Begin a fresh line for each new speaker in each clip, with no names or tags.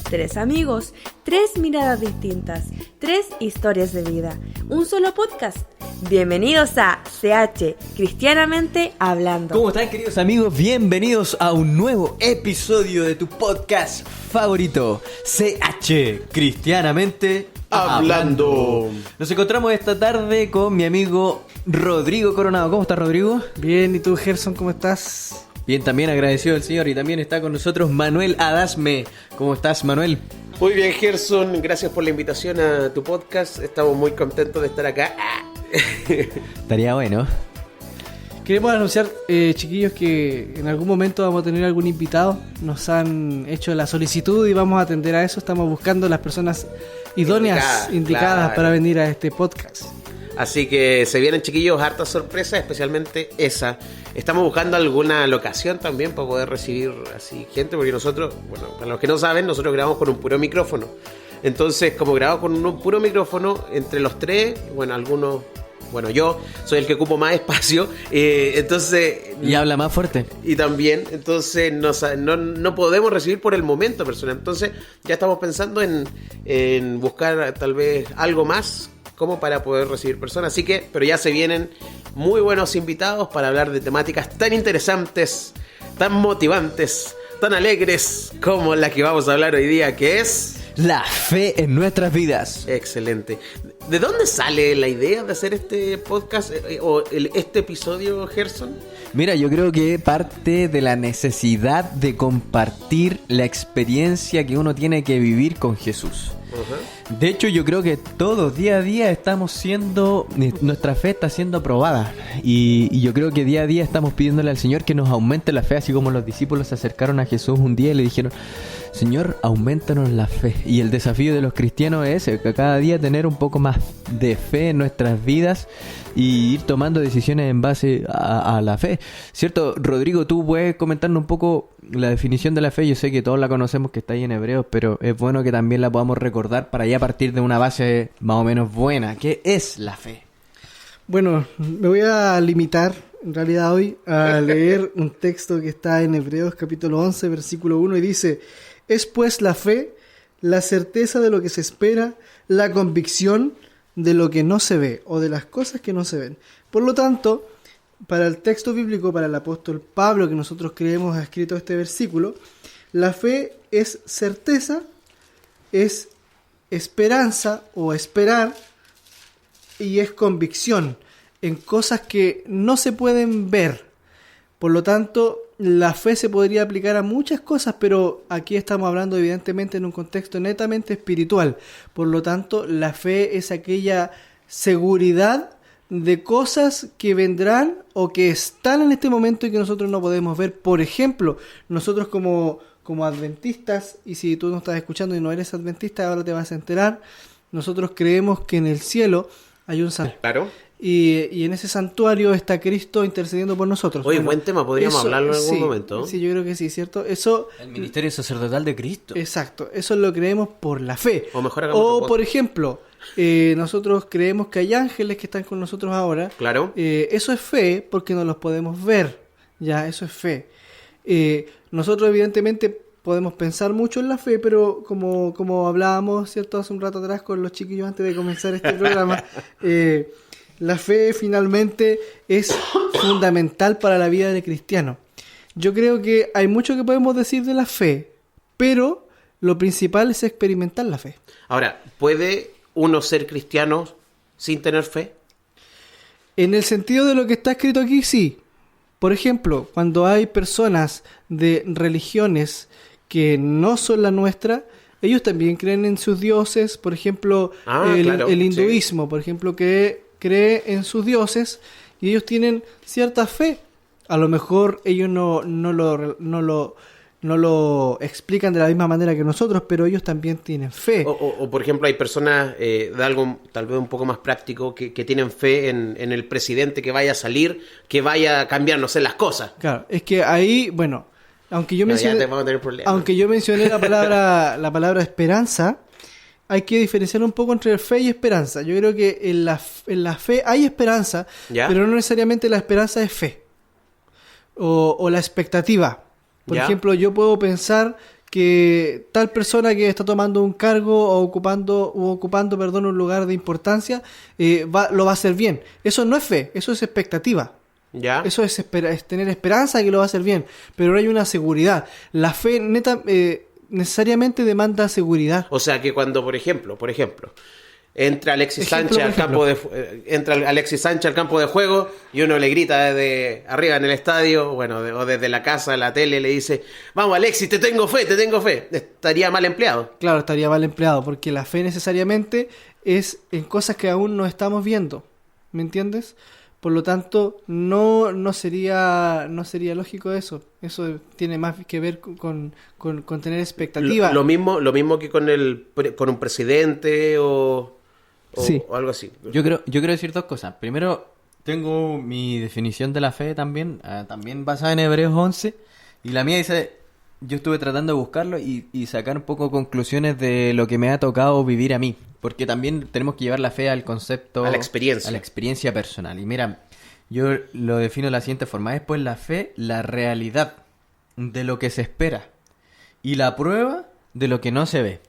3 amigos, 3 miradas distintas, 3 historias de vida, un solo podcast. Bienvenidos a CH, Cristianamente Hablando.
¿Cómo están, queridos amigos? Bienvenidos a un nuevo episodio de tu podcast favorito, CH, Cristianamente Hablando. Nos encontramos esta tarde con mi amigo Rodrigo Coronado. ¿Cómo estás, Rodrigo?
Bien, ¿y tú, Gerson, cómo estás?
Bien, también agradecido al Señor. Y también está con nosotros Manuel Adasme. ¿Cómo estás, Manuel?
Muy bien, Gerson, gracias por la invitación a tu podcast. Estamos muy contentos de estar acá.
Estaría bueno.
Queremos anunciar, chiquillos, que en algún momento vamos a tener algún invitado. Nos han hecho la solicitud y vamos a atender a eso. Estamos buscando las personas idóneas, indicadas
claro,
para venir a este podcast.
Así que se vienen, chiquillos, hartas sorpresas, especialmente esa. Estamos buscando alguna locación también para poder recibir así gente, porque nosotros, bueno, para los que no saben, nosotros grabamos con un puro micrófono. Entonces, como grabamos con un puro micrófono, entre los tres, bueno, algunos... Bueno, yo soy el que ocupo más espacio, entonces...
Y habla más fuerte.
Y también, entonces no podemos recibir por el momento personas. Entonces ya estamos pensando en buscar tal vez algo más como para poder recibir personas. Así que, pero ya se vienen muy buenos invitados para hablar de temáticas tan interesantes, tan motivantes, tan alegres como la que vamos a hablar hoy día, que es...
La fe en nuestras vidas.
Excelente. ¿De dónde sale la idea de hacer este podcast o este episodio, Gerson?
Mira, yo creo que parte de la necesidad de compartir la experiencia que uno tiene que vivir con Jesús. Uh-huh. De hecho, yo creo que todos, día a día, nuestra fe está siendo probada. Y yo creo que día a día estamos pidiéndole al Señor que nos aumente la fe, así como los discípulos se acercaron a Jesús un día y le dijeron: Señor, aumentanos la fe. Y el desafío de los cristianos es que cada día tener un poco más de fe en nuestras vidas y ir tomando decisiones en base a la fe. ¿Cierto? Rodrigo, tú puedes comentarnos un poco la definición de la fe. Yo sé que todos la conocemos, que está ahí en Hebreos, pero es bueno que también la podamos recordar para ya partir de una base más o menos buena. ¿Qué es la fe?
Bueno, me voy a limitar en realidad hoy a leer un texto que está en Hebreos capítulo 11, versículo 1, y dice: es pues la fe, la certeza de lo que se espera, la convicción de lo que no se ve o de las cosas que no se ven. Por lo tanto, para el texto bíblico, para el apóstol Pablo, que nosotros creemos ha escrito este versículo, la fe es certeza, es esperanza o esperar, y es convicción en cosas que no se pueden ver. Por lo tanto, la fe se podría aplicar a muchas cosas, pero aquí estamos hablando evidentemente en un contexto netamente espiritual. Por lo tanto, la fe es aquella seguridad de cosas que vendrán o que están en este momento y que nosotros no podemos ver. Por ejemplo, nosotros como adventistas, y si tú no estás escuchando y no eres adventista, ahora te vas a enterar, nosotros creemos que en el cielo hay un santuario.
Claro.
Y en ese santuario está Cristo intercediendo por nosotros.
Oye, buen tema, podríamos hablarlo en algún momento.
Sí, yo creo que sí, ¿cierto? Eso,
el ministerio sacerdotal de Cristo.
Exacto, eso lo creemos por la fe.
O
por ejemplo, nosotros creemos que hay ángeles que están con nosotros ahora.
Claro.
Eso es fe porque no los podemos ver. Ya, eso es fe. Nosotros evidentemente podemos pensar mucho en la fe, pero como hablábamos, ¿cierto?, hace un rato atrás con los chiquillos antes de comenzar este programa, la fe finalmente es fundamental para la vida del cristiano. Yo creo que hay mucho que podemos decir de la fe, pero lo principal es experimentar la fe.
Ahora, ¿puede uno ser cristiano sin tener fe?
En el sentido de lo que está escrito aquí, sí. Por ejemplo, cuando hay personas de religiones que no son la nuestra, ellos también creen en sus dioses. Por ejemplo, el hinduismo, sí, por ejemplo, que cree en sus dioses y ellos tienen cierta fe. A lo mejor ellos no lo explican de la misma manera que nosotros, pero ellos también tienen fe.
O por ejemplo, hay personas de algo tal vez un poco más práctico que tienen fe en el presidente que vaya a salir, que vaya a cambiar, no sé, las cosas.
Claro, es que ahí, bueno, aunque yo mencioné la palabra esperanza, hay que diferenciar un poco entre fe y esperanza. Yo creo que en la fe hay esperanza, ¿ya?, pero no necesariamente la esperanza es fe o la expectativa. Por ejemplo, yo puedo pensar que tal persona que está tomando un cargo o ocupando un lugar de importancia lo va a hacer bien. Eso no es fe, eso es expectativa.
¿Ya?
Eso es tener esperanza de que lo va a hacer bien, pero no hay una seguridad. La fe necesariamente demanda seguridad.
O sea que cuando, por ejemplo, entra Alexis Sánchez al campo de juego y uno le grita desde arriba en el estadio, o desde la casa, la tele, le dice: vamos Alexis, te tengo fe. Estaría mal empleado.
Claro, estaría mal empleado, porque la fe necesariamente es en cosas que aún no estamos viendo. ¿Me entiendes? Por lo tanto, no sería lógico eso. Eso tiene más que ver con tener expectativa.
Lo mismo que con un presidente o
Sí.
o algo así.
Yo quiero decir dos cosas. Primero, tengo mi definición de la fe también basada en Hebreos 11. Y la mía dice, yo estuve tratando de buscarlo y sacar un poco conclusiones de lo que me ha tocado vivir a mí. Porque también tenemos que llevar la fe al concepto...
A la experiencia.
A la experiencia personal. Y mira, yo lo defino de la siguiente forma. Es pues la fe, la realidad de lo que se espera. Y la prueba de lo que no se ve.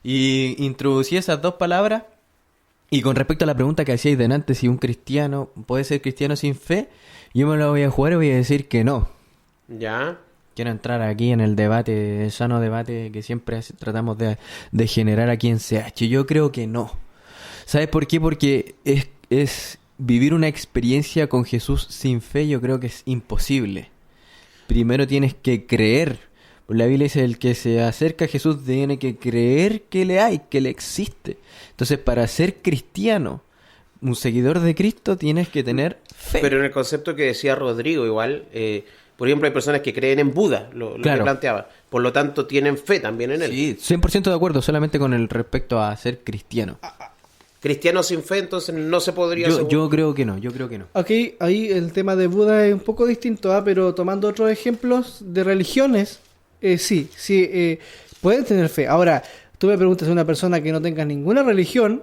Y introducí esas dos palabras. Y con respecto a la pregunta que hacíais delante, si un cristiano puede ser cristiano sin fe, yo me la voy a jugar y voy a decir que no.
¿Ya?
Quiero entrar aquí en el debate, el sano debate que siempre tratamos de generar aquí en CH. Yo creo que no. ¿Sabes por qué? Porque es vivir una experiencia con Jesús sin fe, yo creo que es imposible. Primero tienes que creer. La Biblia dice, el que se acerca a Jesús tiene que creer que le hay, que le existe. Entonces, para ser cristiano, un seguidor de Cristo, tienes que tener fe.
Pero en el concepto que decía Rodrigo, igual, por ejemplo, hay personas que creen en Buda, lo
Claro.
que planteaba. Por lo tanto, tienen fe también en él.
Sí, 100% de acuerdo, solamente con el respecto a ser cristiano.
Cristiano sin fe, entonces no se podría...
Yo creo que no.
Aquí, ahí el tema de Buda es un poco distinto, pero tomando otros ejemplos de religiones, sí, pueden tener fe. Ahora, tú me preguntas a una persona que no tenga ninguna religión,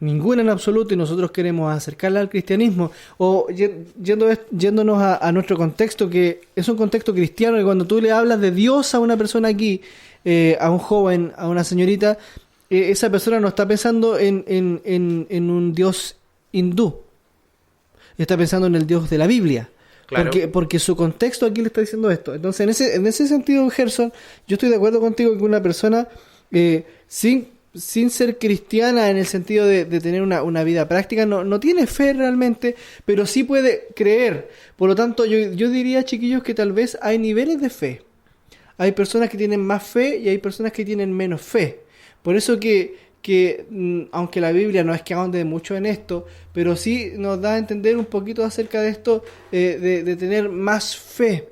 ninguna en absoluto, y nosotros queremos acercarla al cristianismo, o yéndonos a nuestro contexto, que es un contexto cristiano, y cuando tú le hablas de Dios a una persona aquí, a un joven, a una señorita, esa persona no está pensando en un Dios hindú, está pensando en el Dios de la Biblia.
Claro.
Porque su contexto aquí le está diciendo esto. Entonces, en ese sentido, Gerson, yo estoy de acuerdo contigo que una persona sin ser cristiana en el sentido de tener una vida práctica, no tiene fe realmente, pero sí puede creer. Por lo tanto, yo diría, chiquillos, que tal vez hay niveles de fe. Hay personas que tienen más fe y hay personas que tienen menos fe. Por eso que aunque la Biblia no es que ahonde mucho en esto, pero sí nos da a entender un poquito acerca de esto, de tener más fe.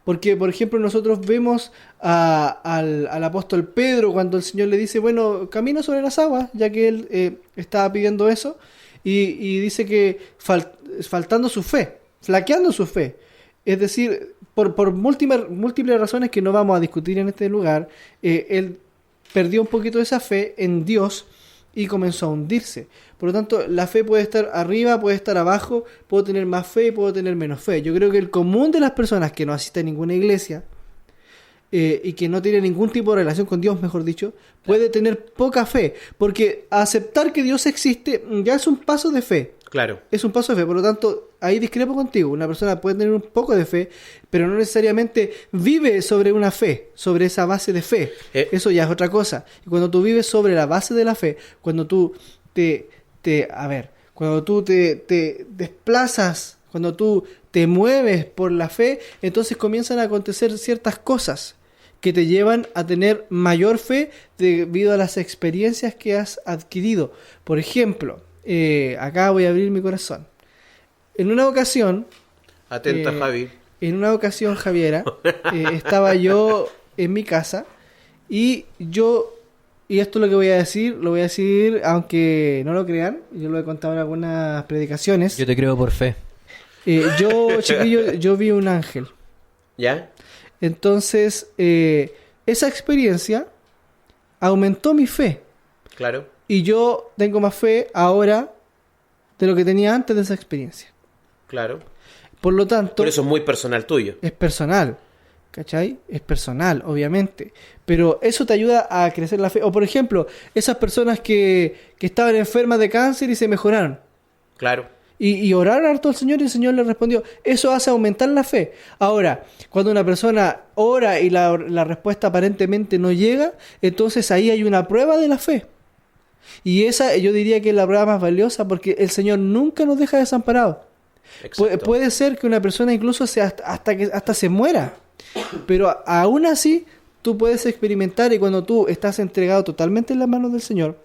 Porque, por ejemplo, nosotros vemos al apóstol Pedro cuando el Señor le dice, bueno, camina sobre las aguas, ya que él estaba pidiendo eso, y dice que faltando su fe, flaqueando su fe. Es decir, por múltiples razones que no vamos a discutir en este lugar, él perdió un poquito de esa fe en Dios y comenzó a hundirse. Por lo tanto, la fe puede estar arriba, puede estar abajo, puedo tener más fe y puedo tener menos fe. Yo creo que el común de las personas que no asisten a ninguna iglesia y que no tiene ningún tipo de relación con Dios, mejor dicho, puede tener poca fe, porque aceptar que Dios existe ya es un paso de fe.
Claro.
Es un paso de fe, por lo tanto, ahí discrepo contigo. Una persona puede tener un poco de fe, pero no necesariamente vive sobre una fe, sobre esa base de fe. Eso ya es otra cosa. Y cuando tú vives sobre la base de la fe, cuando tú cuando tú te desplazas, cuando tú te mueves por la fe, entonces comienzan a acontecer ciertas cosas que te llevan a tener mayor fe debido a las experiencias que has adquirido. Por ejemplo, acá voy a abrir mi corazón. En una ocasión...
Atenta, Javi.
En una ocasión, Javiera, estaba yo en mi casa y esto es lo que voy a decir, lo voy a decir aunque no lo crean, yo lo he contado en algunas predicaciones.
Yo te creo por fe.
Chiquillo, yo vi un ángel.
¿Ya?
Entonces, esa experiencia aumentó mi fe.
Claro.
Y yo tengo más fe ahora de lo que tenía antes de esa experiencia.
Claro.
Por lo tanto...
Pero eso es muy personal tuyo.
Es personal. ¿cachai? Es personal, obviamente, pero eso te ayuda a crecer la fe. O por ejemplo, esas personas que estaban enfermas de cáncer y se mejoraron.
Claro.
Y oraron harto al Señor y el Señor les respondió. Eso hace aumentar la fe. Ahora, cuando una persona ora y la respuesta aparentemente no llega, entonces ahí hay una prueba de la fe. Y esa yo diría que es la prueba más valiosa, porque el Señor nunca nos deja desamparados. Puede ser que una persona incluso hasta se muera, pero aún así tú puedes experimentar, y cuando tú estás entregado totalmente en las manos del Señor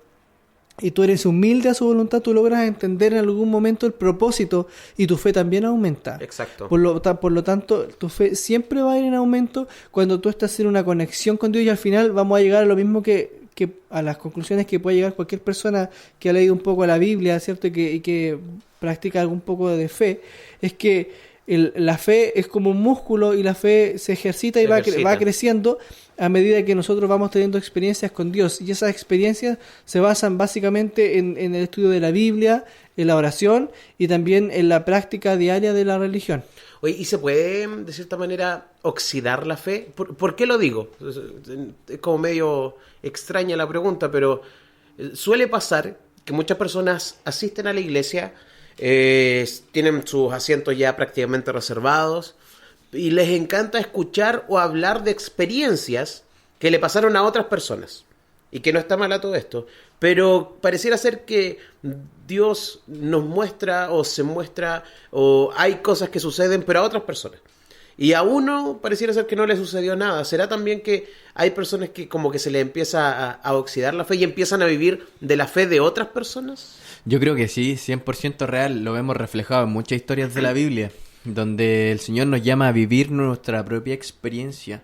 y tú eres humilde a su voluntad, tú logras entender en algún momento el propósito y tu fe también aumenta.
Exacto.
Por lo tanto, tu fe siempre va a ir en aumento cuando tú estás en una conexión con Dios, y al final vamos a llegar a lo mismo que a las conclusiones que puede llegar cualquier persona que ha leído un poco la Biblia, ¿cierto? Y que practica algún poco de fe, es que la fe es como un músculo, y la fe se ejercita y va creciendo a medida que nosotros vamos teniendo experiencias con Dios, y esas experiencias se basan básicamente en el estudio de la Biblia, en la oración y también en la práctica diaria de la religión.
Oye, ¿y se puede, de cierta manera, oxidar la fe? ¿Por qué lo digo? Es como medio extraña la pregunta, pero suele pasar que muchas personas asisten a la iglesia, tienen sus asientos ya prácticamente reservados, y les encanta escuchar o hablar de experiencias que le pasaron a otras personas. Y que no está mal a todo esto, pero pareciera ser que Dios nos muestra o se muestra, o hay cosas que suceden, pero a otras personas. Y a uno pareciera ser que no le sucedió nada. ¿Será también que hay personas que como que se le empieza a oxidar la fe y empiezan a vivir de la fe de otras personas?
Yo creo que sí, 100% real. Lo vemos reflejado en muchas historias de la Biblia, donde el Señor nos llama a vivir nuestra propia experiencia.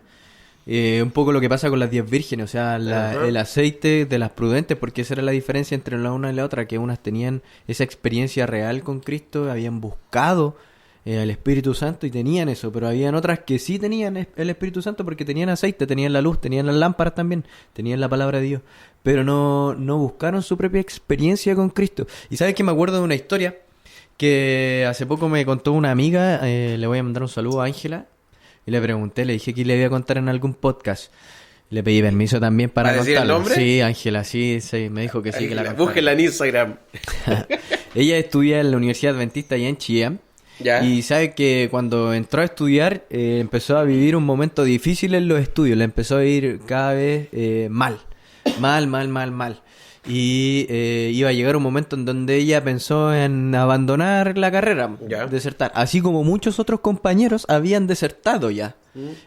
Un poco lo que pasa con las 10 vírgenes, o sea, el aceite de las prudentes, porque esa era la diferencia entre la una y la otra, que unas tenían esa experiencia real con Cristo, habían buscado al Espíritu Santo y tenían eso, pero habían otras que sí tenían el Espíritu Santo porque tenían aceite, tenían la luz, tenían las lámparas también, tenían la palabra de Dios, pero no buscaron su propia experiencia con Cristo. Y ¿sabes qué? Me acuerdo de una historia que hace poco me contó una amiga, le voy a mandar un saludo a Ángela, y le pregunté, le dije que le iba a contar en algún podcast. Le pedí permiso también para contarlo.
¿Decir el nombre?
Sí, Ángela, sí, me dijo que sí, que la contara.
Búsquenla en Instagram.
Ella estudia en la Universidad Adventista allá en Chillán.
¿Ya?
Y sabe que cuando entró a estudiar empezó a vivir un momento difícil en los estudios. Le empezó a ir cada vez mal. Y iba a llegar un momento en donde ella pensó en abandonar la carrera,
¿Ya?
desertar. Así como muchos otros compañeros habían desertado ya.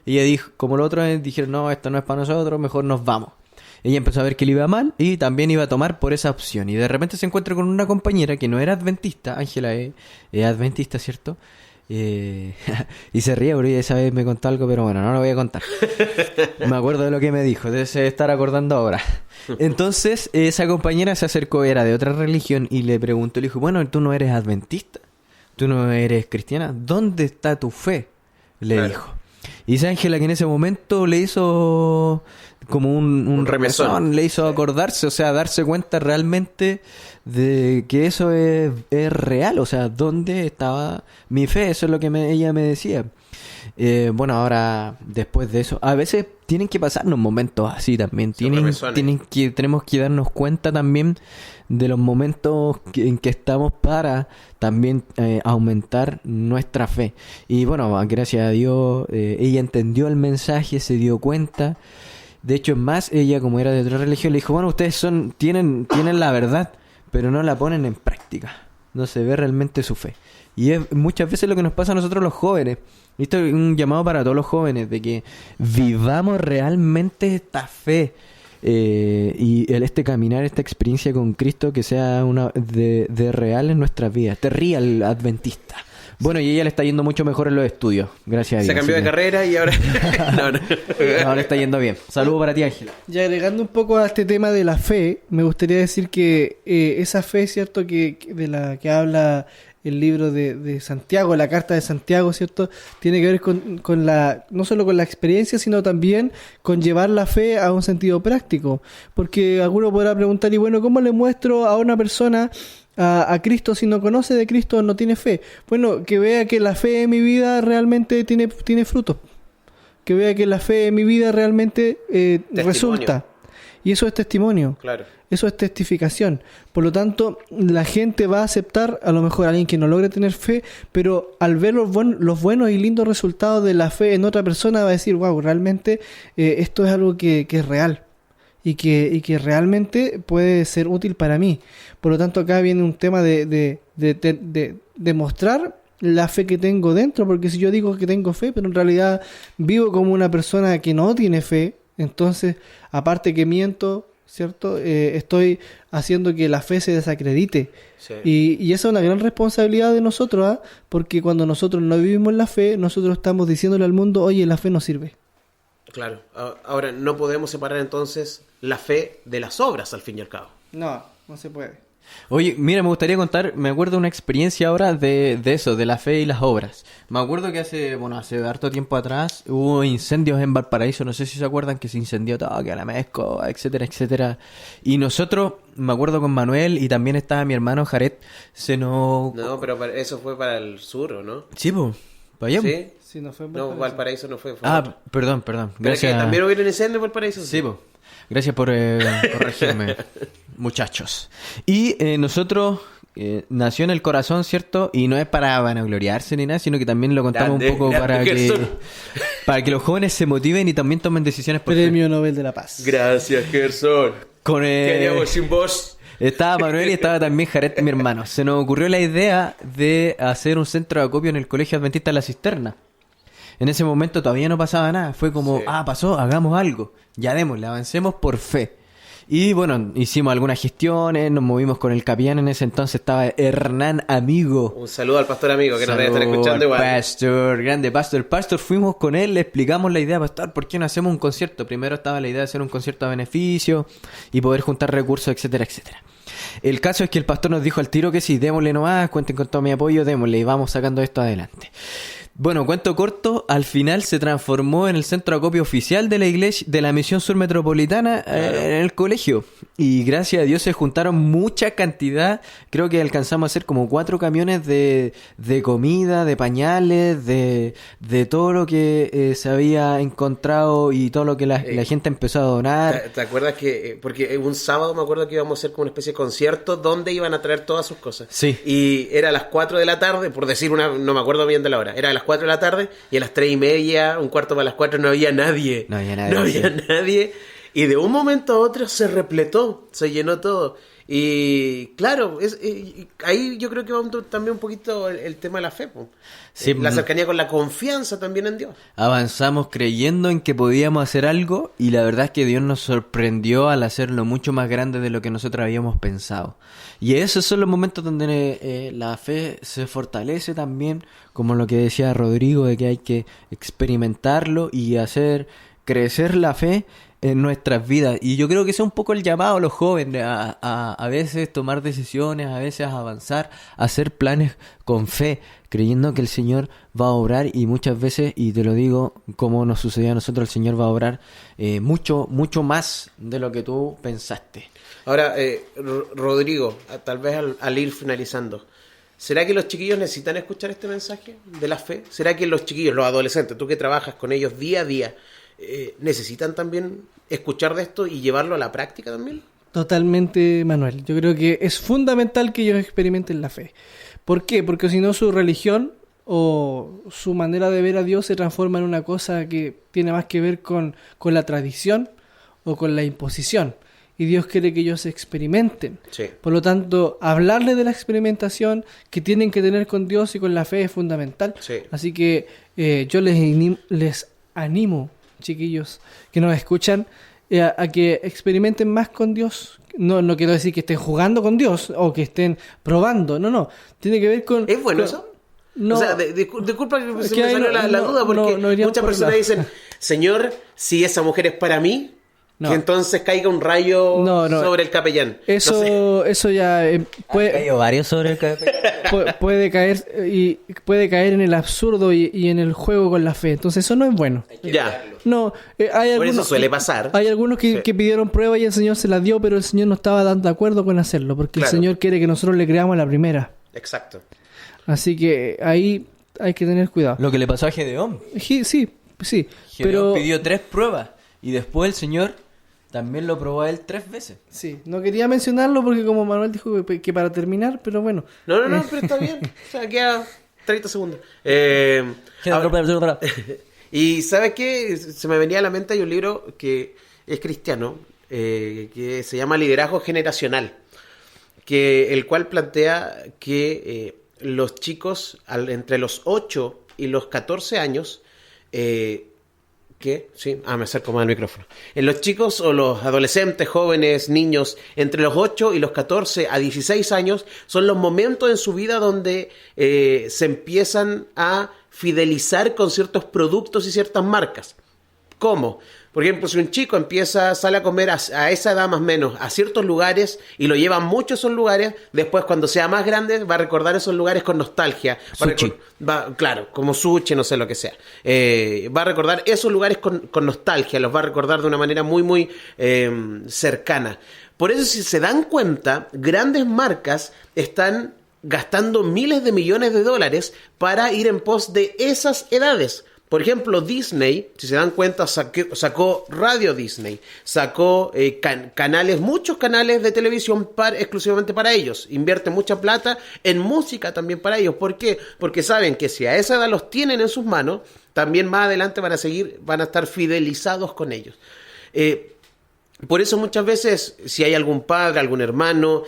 Ella dijo, como los otros dijeron, no, esto no es para nosotros, mejor nos vamos. Ella empezó a ver que le iba mal y también iba a tomar por esa opción. Y de repente se encuentra con una compañera que no era adventista. Ángela es adventista, ¿cierto? Y se ríe porque esa vez me contó algo, pero bueno, no lo voy a contar. Me acuerdo de lo que me dijo, debe estar acordando ahora. Entonces esa compañera se acercó, era de otra religión, y le preguntó, le dijo, bueno, tú no eres adventista, tú no eres cristiana, ¿dónde está tu fe? Le dijo. Y dice Ángela que en ese momento le hizo como un remesón, le hizo acordarse, o sea, darse cuenta realmente de que eso es real, o sea, ¿dónde estaba mi fe? Eso es lo que ella me decía. Bueno, ahora, después de eso, a veces tienen que pasarnos momentos así también, tenemos que darnos cuenta también de los momentos en que estamos para también aumentar nuestra fe. Y bueno, gracias a Dios, ella entendió el mensaje, se dio cuenta. De hecho, es más, ella, como era de otra religión, le dijo, bueno, ustedes tienen la verdad, pero no la ponen en práctica. No se ve realmente su fe. Y es muchas veces lo que nos pasa a nosotros los jóvenes. Esto es un llamado para todos los jóvenes, de que vivamos realmente esta fe. Y este caminar, esta experiencia con Cristo, que sea una de real en nuestras vidas. Este real adventista. Bueno, y ella le está yendo mucho mejor en los estudios, gracias a Dios.
Se cambió de carrera y ahora...
Ahora está yendo bien. Saludos para ti, Ángela.
Y agregando un poco a este tema de la fe, me gustaría decir que esa fe, ¿cierto?, que de la que habla el libro de Santiago, la carta de Santiago, ¿cierto?, tiene que ver con la, no solo con la experiencia, sino también con llevar la fe a un sentido práctico. Porque alguno podrá preguntar, y bueno, ¿cómo le muestro a una persona a Cristo si no conoce de Cristo, no tiene fe? Bueno, que vea que la fe en mi vida realmente tiene frutos. que vea que la fe en mi vida realmente resulta. Y eso es testimonio.
Claro.
Eso es testificación. Por lo tanto, la gente va a aceptar a lo mejor a alguien que no logre tener fe, pero al ver los buenos y lindos resultados de la fe en otra persona va a decir, wow, realmente esto es algo que es real y que realmente puede ser útil para mí. Por lo tanto, acá viene un tema de mostrar la fe que tengo dentro, porque si yo digo que tengo fe, pero en realidad vivo como una persona que no tiene fe, entonces, aparte que miento, ¿cierto? Estoy haciendo que la fe se desacredite.
Sí.
Y esa es una gran responsabilidad de nosotros, ¿ah? Porque cuando nosotros no vivimos la fe, nosotros estamos diciéndole al mundo, oye, la fe no sirve.
Claro. Ahora, no podemos separar entonces la fe de las obras, al fin y al cabo.
No se puede.
Oye, mira, me gustaría contar, me acuerdo de una experiencia ahora de eso, de la fe y las obras. Me acuerdo que hace harto tiempo atrás hubo incendios en Valparaíso, no sé si se acuerdan que se incendió todo, que la mezco, etcétera, etcétera. Y nosotros, me acuerdo con Manuel y también estaba mi hermano Jared,
No, pero eso fue para el sur, ¿o no?
Sí, pues, para allá.
Sí.
Sí, no fue en
No, Valparaíso no fue.
Ah, perdón.
Pero
Gracias.
que también hubo un incendio en Valparaíso.
Sí, pues. Gracias por corregirme, muchachos. Y nosotros nació en el corazón, ¿cierto? Y no es para vanagloriarse ni nada, sino que también lo contamos un poco para que los jóvenes se motiven y también tomen decisiones por
Premio Nobel de la Paz.
Gracias, Gerson. ¿Qué haríamos sin vos?
Estaba Manuel y estaba también Jared, mi hermano. Se nos ocurrió la idea de hacer un centro de acopio en el Colegio Adventista La Cisterna. En ese momento todavía no pasaba nada. Fue como, pasó, hagamos algo. Ya démosle, avancemos por fe. Y bueno, hicimos algunas gestiones, nos movimos con el capellán. En ese entonces estaba Hernán Amigo.
Un saludo al pastor amigo que nos debe estar escuchando igual.
Pastor, grande pastor. Pastor, fuimos con él, le explicamos la idea, pastor, ¿por qué no hacemos un concierto? Primero estaba la idea de hacer un concierto a beneficio y poder juntar recursos, etcétera, etcétera. El caso es que el pastor nos dijo al tiro que sí, démosle nomás, cuenten con todo mi apoyo, démosle y vamos sacando esto adelante. Bueno, cuento corto, al final se transformó en el centro de acopio oficial de la iglesia, de la Misión Sur Metropolitana, en el colegio. Y gracias a Dios se juntaron mucha cantidad, creo que alcanzamos a hacer como 4 camiones de comida, de pañales, de todo lo que se había encontrado y todo lo que la gente empezó a donar.
¿Te acuerdas que, porque un sábado me acuerdo que íbamos a hacer como una especie de concierto donde iban a traer todas sus cosas?
Sí.
Y era a las 4 de la tarde, por decir no me acuerdo bien de la hora, era a las 4 de la tarde y a las 3:30, un cuarto para las 4 no había nadie. No había nadie. Y de un momento a otro se repletó, se llenó todo. Y claro, ahí yo creo que va también un poquito el tema de la fe, po.
Sí,
La cercanía con la confianza también en Dios.
Avanzamos creyendo en que podíamos hacer algo y la verdad es que Dios nos sorprendió al hacerlo mucho más grande de lo que nosotros habíamos pensado. Y esos son los momentos donde la fe se fortalece también, como lo que decía Rodrigo, de que hay que experimentarlo y hacer crecer la fe en nuestras vidas. Y yo creo que ese es un poco el llamado a los jóvenes a veces tomar decisiones, a veces avanzar, a hacer planes con fe, creyendo que el Señor va a obrar, y muchas veces, y te lo digo como nos sucedió a nosotros, el Señor va a obrar mucho, mucho más de lo que tú pensaste.
Ahora, Rodrigo, tal vez al ir finalizando, ¿será que los chiquillos necesitan escuchar este mensaje de la fe? ¿Será que los chiquillos, los adolescentes, tú que trabajas con ellos día a día, necesitan también escuchar de esto y llevarlo a la práctica también?
Totalmente, Manuel. Yo creo que es fundamental que ellos experimenten la fe. ¿Por qué? Porque si no, su religión o su manera de ver a Dios se transforma en una cosa que tiene más que ver con la tradición o con la imposición. Y Dios quiere que ellos experimenten.
Sí.
Por lo tanto, hablarles de la experimentación que tienen que tener con Dios y con la fe es fundamental.
Sí.
Así que yo les animo, chiquillos que nos escuchan, a que experimenten más con Dios. No quiero decir que estén jugando con Dios o que estén probando. No. Tiene que ver con...
¿Es bueno eso?
No.
O sea, disculpa que se
que
me salió la duda, porque muchas personas dicen, Señor, si esa mujer es para mí, que entonces caiga un rayo sobre el capellán.
Eso ya puede...
Cayó varios sobre el capellán.
puede caer en el absurdo y en el juego con la fe. Entonces eso no es bueno.
Ya.
No, hay algunos,
por eso suele pasar.
Hay algunos que pidieron prueba y el Señor se las dio, pero el Señor no estaba tan de acuerdo con hacerlo, porque el Señor quiere que nosotros le creamos a la primera.
Exacto.
Así que ahí hay que tener cuidado.
Lo que le pasó a Gedeón.
Sí, Sí,
Gedeón
pero...
pidió 3 pruebas y después el Señor también lo probó a él 3 veces.
Sí, no quería mencionarlo porque como Manuel dijo que para terminar, pero bueno.
No, pero está bien. O sea, queda 30 segundos. Y ¿sabes qué? Se me venía a la mente, hay un libro que es cristiano, que se llama Liderazgo Generacional, el cual plantea que los chicos entre los 8 y los 14 años, ¿qué? Sí, me acerco más al micrófono. Los chicos o los adolescentes, jóvenes, niños, entre los 8 y los 14 a 16 años, son los momentos en su vida donde se empiezan a fidelizar con ciertos productos y ciertas marcas. ¿Cómo? Por ejemplo, si un chico sale a comer a esa edad más o menos a ciertos lugares y lo lleva mucho a esos lugares, después cuando sea más grande va a recordar esos lugares con nostalgia.
Sushi.
Claro, como sushi, no sé lo que sea. Va a recordar esos lugares con nostalgia, los va a recordar de una manera muy, muy cercana. Por eso, si se dan cuenta, grandes marcas están gastando miles de millones de dólares para ir en pos de esas edades. Por ejemplo, Disney, si se dan cuenta, sacó Radio Disney, sacó muchos canales de televisión exclusivamente para ellos. Invierte mucha plata en música también para ellos. ¿Por qué? Porque saben que si a esa edad los tienen en sus manos, también más adelante van a estar fidelizados con ellos. Por eso muchas veces, si hay algún padre, algún hermano,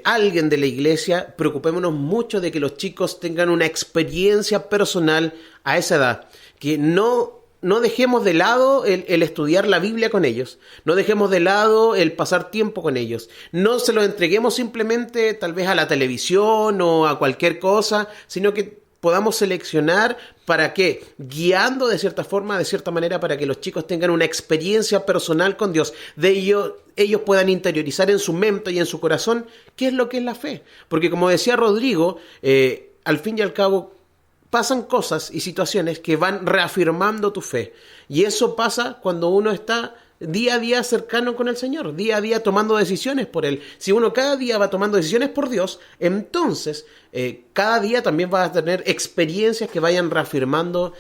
alguien de la iglesia, preocupémonos mucho de que los chicos tengan una experiencia personal a esa edad. Que no dejemos de lado el estudiar la Biblia con ellos, no dejemos de lado el pasar tiempo con ellos, no se lo entreguemos simplemente tal vez a la televisión o a cualquier cosa, sino que podamos seleccionar para que, guiando de cierta forma, de cierta manera, para que los chicos tengan una experiencia personal con Dios, ellos puedan interiorizar en su mente y en su corazón qué es lo que es la fe. Porque como decía Rodrigo, al fin y al cabo, pasan cosas y situaciones que van reafirmando tu fe. Y eso pasa cuando uno está día a día cercano con el Señor, día a día tomando decisiones por Él. Si uno cada día va tomando decisiones por Dios, entonces cada día también vas a tener experiencias que vayan reafirmando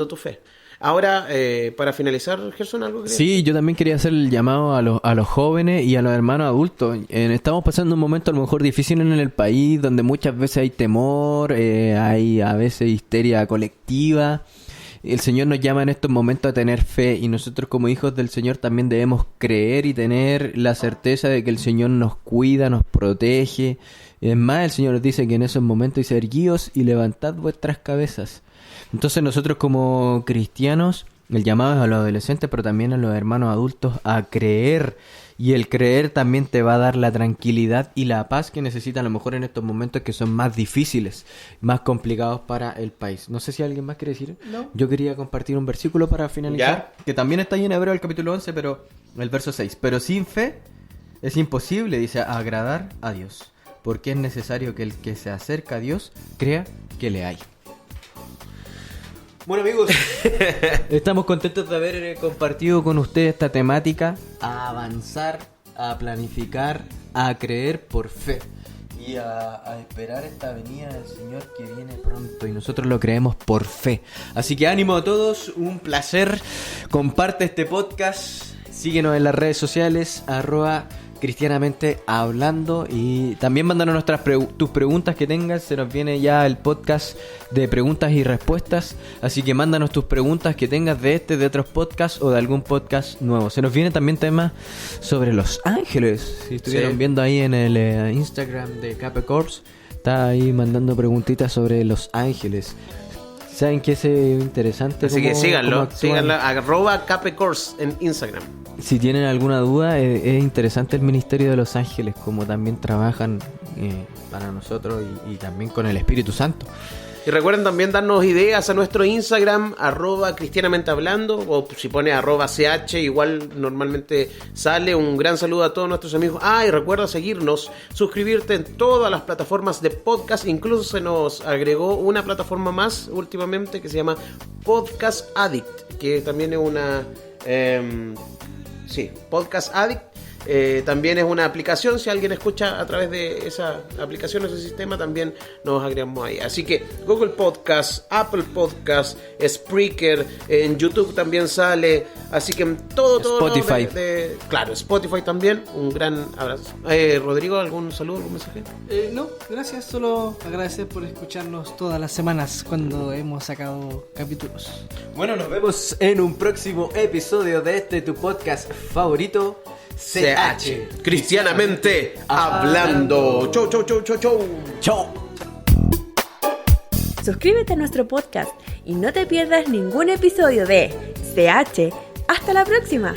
tu fe. Ahora, para finalizar, Gerson, ¿algo que
Sí, yo también quería hacer el llamado a los jóvenes y a los hermanos adultos. Estamos pasando un momento a lo mejor difícil en el país, donde muchas veces hay temor, hay a veces histeria colectiva. El Señor nos llama en estos momentos a tener fe, y nosotros como hijos del Señor también debemos creer y tener la certeza de que el Señor nos cuida, nos protege. Es más, el Señor nos dice que en esos momentos dice: erguíos y levantad vuestras cabezas. Entonces nosotros como cristianos, el llamado es a los adolescentes, pero también a los hermanos adultos a creer. Y el creer también te va a dar la tranquilidad y la paz que necesitan a lo mejor en estos momentos que son más difíciles, más complicados para el país. No sé si alguien más quiere decir.
No.
Yo quería compartir un versículo para finalizar, que también está ahí en Hebreos el capítulo 11, pero el verso 6. Pero sin fe es imposible, dice, agradar a Dios, porque es necesario que el que se acerca a Dios crea que le hay. Bueno, amigos, estamos contentos de haber compartido con ustedes esta temática, a avanzar, a planificar, a creer por fe y a esperar esta venida del Señor que viene pronto, y nosotros lo creemos por fe. Así que ánimo a todos, un placer. Comparte este podcast, síguenos en las redes sociales, @cristianamente hablando, y también mándanos tus preguntas que tengas. Se nos viene ya el podcast de preguntas y respuestas, así que mándanos tus preguntas que tengas de otros podcasts o de algún podcast nuevo. Se nos viene también temas sobre los ángeles. Si estuvieron viendo ahí en el Instagram de Cape Corps, está ahí mandando preguntitas sobre los ángeles. ¿Saben qué es interesante?
Así que síganlo, @CapeCourse en Instagram.
Si tienen alguna duda, es interesante el ministerio de los ángeles, como también trabajan para nosotros y también con el Espíritu Santo.
Y recuerden también darnos ideas a nuestro Instagram, @cristianamente hablando, o si pone @ch, igual normalmente sale. Un gran saludo a todos nuestros amigos. Y recuerda seguirnos, suscribirte en todas las plataformas de podcast. Incluso se nos agregó una plataforma más últimamente que se llama Podcast Addict, que también es una... Podcast Addict. También es una aplicación, si alguien escucha a través de esa aplicación, ese sistema, también nos agregamos ahí. Así que Google Podcast, Apple Podcast, Spreaker, en YouTube también sale, así que todo
Spotify.
Claro, Spotify también. Un gran abrazo. Rodrigo, ¿algún saludo, algún mensaje?
No, gracias, solo agradecer por escucharnos todas las semanas cuando hemos sacado capítulos.
Bueno, nos vemos en un próximo episodio de tu podcast favorito,
CH, Cristianamente Hablando. Chau, chau, chau, chau, chau.
Chau.
Suscríbete a nuestro podcast y no te pierdas ningún episodio de CH. ¡Hasta la próxima!